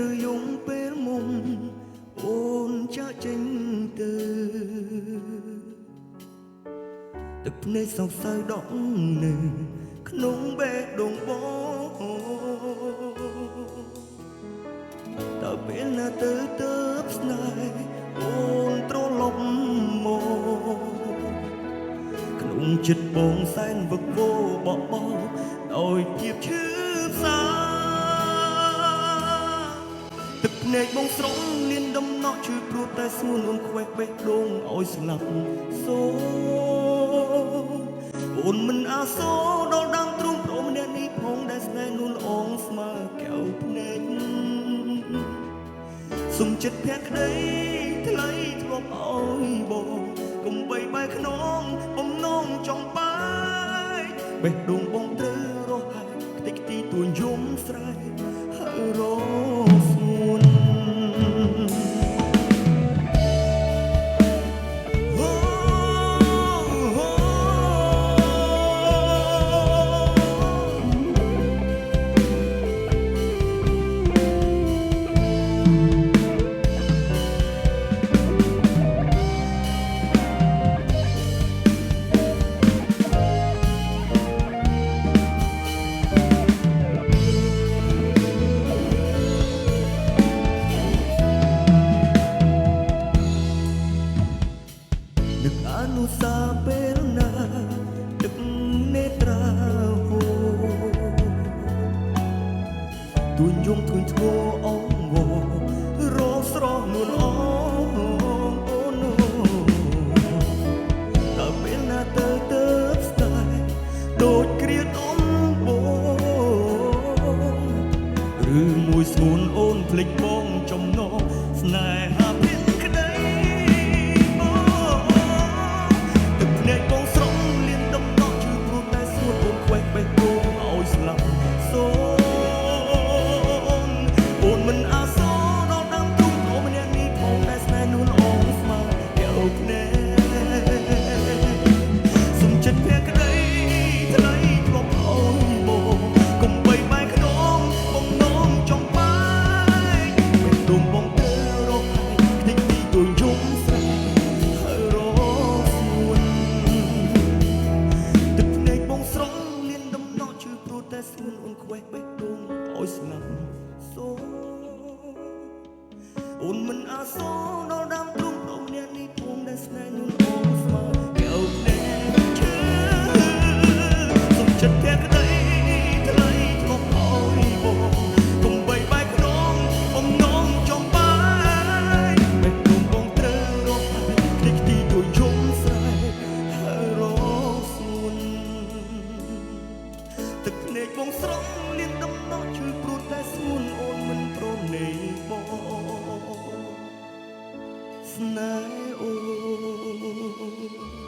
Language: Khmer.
ត្រូវយំពេលមុំអូនចាក់ចេញទៅទឹកភ្នែកសោកសៅដក់នៅក្នុងបេះដូងបងតើពេលណាទៅស្នេហ៍អូនត្រឡប់មកក្នុងចិត្តបងសែនវឹកវរបបោដោយភាពឈឺផ្សាទឹកភ្នែកបងស្រង់លៀនដំណក់ឈឺព្រោះតែស្ងួនអូនខ្វេះបេះដូងឲ្យស្លាប់សូអូនមិនអាសូរដល់ដើមទ្រូងព្រមម្នាក់នេះផងដែលស្នេហ៍នួនអងស្មើកែវភ្នែកសុំចិត្តភក្តីថ្លៃធ្លាប់ឲ្យបងកុំបីបែកខ្នងបំណងចង់បាយបេះដូងបងត្រូវរស់ហើយខ្ទេចខ្ទីទួញយំស្រែកហើយរស្ងួនអនុសាពេលណាទឹកនេត្រាហូទួញយំទួញធ្ងរអងវរងស្រស់នួនអងអូនតើពេលណាទៅស្ដាយដូចគ្រាដំបងឬមួយស្ងួនអូនភ្លេចបងចំណងស្នេហាស្ងួនអូនខ្វេះបេះដូងឲ្យស្លាប់សូអូនមិនអាសូរដល់ដើមទ្រូងព្រមម្នាក់នេះផងដែលស្នេហ៍នួនអូនស្មើកែវភ្នែកឈឺសុំចិត្តភក្តីថ្លៃធ្លាប់ឲ្យបងកុំបីបែកខ្នងបំណងចង់បាយបេះដូងបងត្រូវរស់ហើយខ្ទេចខ្ទីទួញយំស្រែកហើយរស្ងួនទឹកភ្នែកបងស្រង់លៀនដំណក់ឈឺព្រោះតែស្ងួនអូនមិនព្រមនៃបងស្នេហ៍អូន